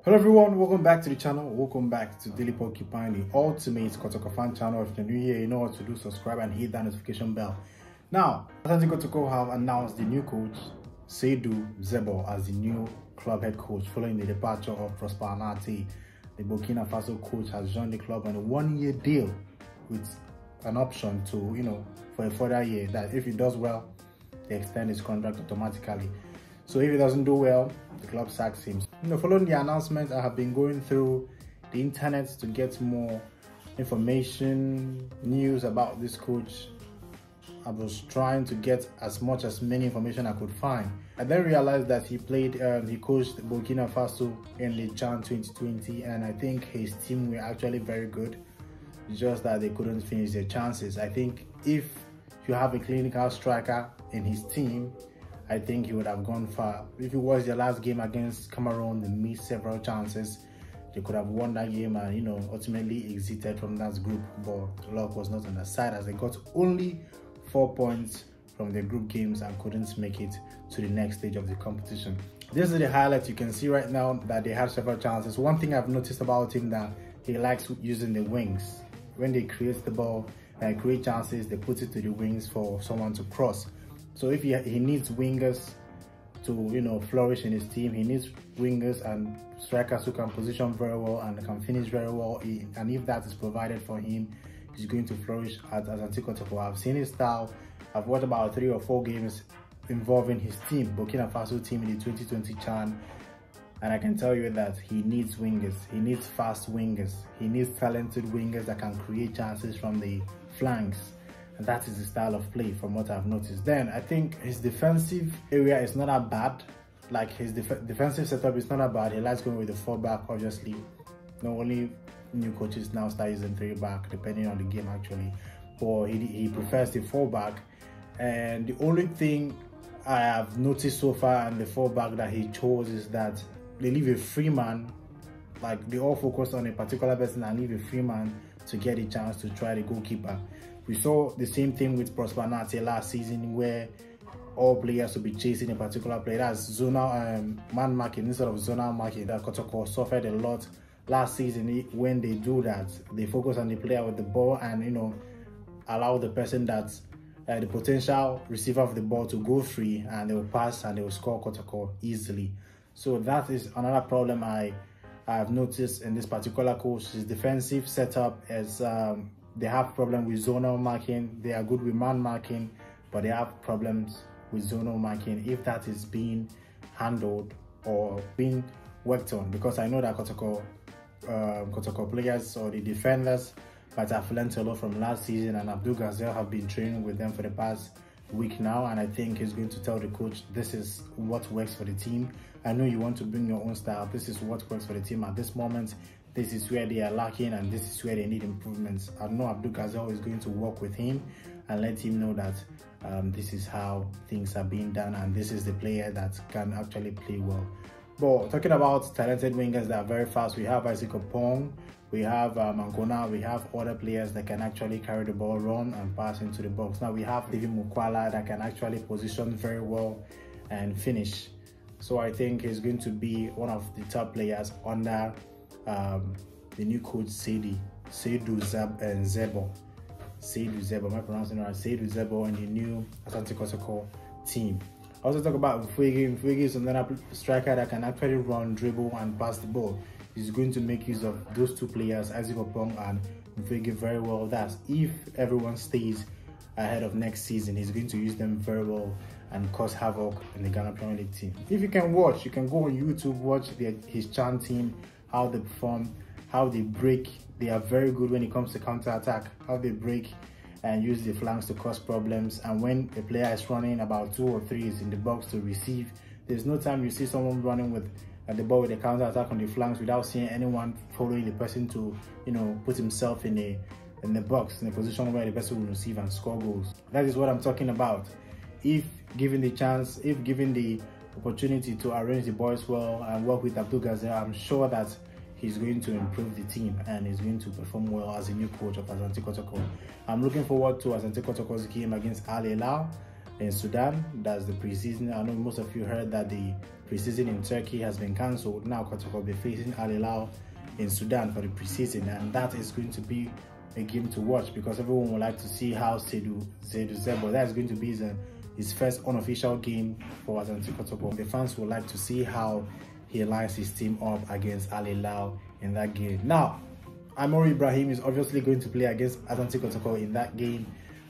Hello everyone, welcome back to the channel. Welcome back to Daily Porcupine, the ultimate Kotoko fan channel. If you're new here, you know what to do. Subscribe and hit that notification bell. Now, Asante Kotoko have announced the new coach, Seydou Zerbo, as the new club head coach following the departure of Prosper Anate. The Burkina Faso coach has joined the club on a one-year deal with an option to, for a further year, that if he does well, they extend his contract automatically. So if he doesn't do well, the club sacks him. Following the announcement, I have been going through the internet to get more information, news about this coach. I was trying to get as many information I could find. I then realized that he coached Burkina Faso in the Chan 2020, and I think his team were actually very good. It's just that they couldn't finish their chances. I think if you have a clinical striker in his team, I think he would have gone far. If it was their last game against Cameroon, they missed several chances. They could have won that game and, ultimately exited from that group. But luck was not on their side, as they got only 4 points from their group games and couldn't make it to the next stage of the competition. This is the highlight. You can see right now that they had several chances. One thing I've noticed about him, that he likes using the wings. When they create the ball and create chances, they put it to the wings for someone to cross. So if he needs wingers to flourish in his team, he needs wingers and strikers who can position very well and can finish very well. And if that is provided for him, he's going to flourish at Asante Kotoko. I've seen his style. I've watched about 3 or 4 games involving his team, Burkina Faso team, in the 2020 Chan, and I can tell you that he needs wingers. He needs fast wingers. He needs talented wingers that can create chances from the flanks. And that is the style of play from what I've noticed. Then I think his defensive area is not that bad. Like his defensive setup is not that bad. He likes going with the 4-back, obviously. Not only new coaches now start using 3-back, depending on the game actually. But he prefers the 4-back. And the only thing I have noticed so far in the 4-back that he chose is that they leave a free man. Like they all focus on a particular person and leave a free man to get a chance to try the goalkeeper. We saw the same thing with Prosper Anate last season, where all players will be chasing a particular player. That's zonal man marking instead of zonal marking. That Kotoko suffered a lot last season. When they do that, they focus on the player with the ball and allow the person that's the potential receiver of the ball to go free, and they will pass and they will score Kotoko easily. So that is another problem I have noticed in this particular coach. His defensive setup is they have problems with zonal marking. They are good with man marking, but they have problems with zonal marking. If that is being handled or being worked on, because I know that Kotoko players or the defenders might have learned a lot from last season, and Abdul Gazel have been training with them for the past week now, and I think he's going to tell the coach, this is what works for the team. I know you want to bring your own style. This is what works for the team at this moment. This is where they are lacking and this is where they need improvements. I know Abdul Gazel is going to work with him and let him know that this is how things are being done and this is the player that can actually play well. But talking about talented wingers that are very fast, we have Asante Kotoko, we have Mankona, we have other players that can actually carry the ball, run and pass into the box. Now we have David Mukwala that can actually position very well and finish. So I think he's going to be one of the top players under the new coach Seydou Zerbo. Seydou Zerbo, am I pronouncing it right? Seydou Zerbo and the new Asante Kotoko team. I also talk about Mfwege. Mfwege is another striker that can actually run, dribble and pass the ball. He's going to make use of those 2 players, Asante Kotoko and Mfwege, very well. That's if everyone stays ahead of next season. He's going to use them very well and cause havoc in the Ghana Premier League team. If you can watch, you can go on YouTube, watch his Chan team, how they perform, how they break. They are very good when it comes to counter-attack, how they break and use the flanks to cause problems. And when a player is running about 2 or 3 is in the box to receive, there's no time you see someone running with the ball with a counter-attack on the flanks without seeing anyone following the person to put himself in the box, in a position where the person will receive and score goals. That is what I'm talking about. If given the chance, if given the opportunity to arrange the boys well and work with Abdul Gazel, I'm sure that he's going to improve the team and he's going to perform well as a new coach of Asante Kotoko. I'm looking forward to Asante Kotoko's game against Al Hilal. in Sudan. That's the preseason. I know most of you heard that the preseason in Turkey has been cancelled. Now Kotoko will be facing Al Hilal in Sudan for the preseason, and that is going to be a game to watch because everyone would like to see how Zerbo, that is going to be his first unofficial game for Asante Kotoko. The fans would like to see how he lines his team up against Al Hilal in that game. Now, Amory Ibrahim is obviously going to play against Asante Kotoko in that game,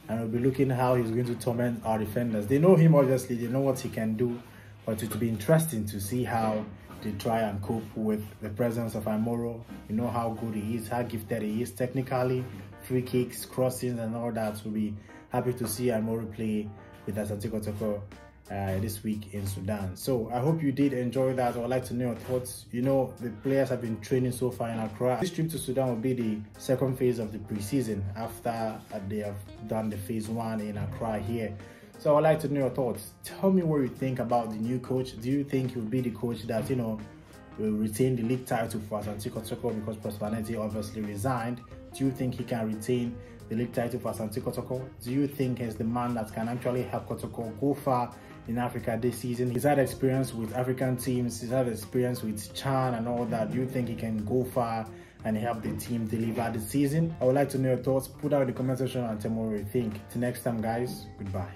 and we'll be looking how he's going to torment our defenders. They know him, obviously, they know what he can do, but it will be interesting to see how they try and cope with the presence of Amoro. You know how good he is, how gifted he is technically, free kicks, crossings, and all that. We'll be happy to see Amoro play with Asante Kotoko this week in Sudan. So I hope you did enjoy that. I would like to know your thoughts. You know, the players have been training so far in Accra. This trip to Sudan will be the second phase of the preseason after they have done the phase 1 in Accra here. So I'd like to know your thoughts. Tell me what you think about the new coach. Do you think he will be the coach that, you know, will retain the league title for Asante Kotoko because Prosperity obviously resigned? Do you think he can retain the league title for Asante Kotoko? Do you think he's the man that can actually help Kotoko go far in Africa this season? He's had experience with African teams, he's had experience with Chan and all that. Do you think he can go far and help the team deliver this season? I would like to know your thoughts. Put out in the comment section and tell me what you think. Till next time, guys, goodbye.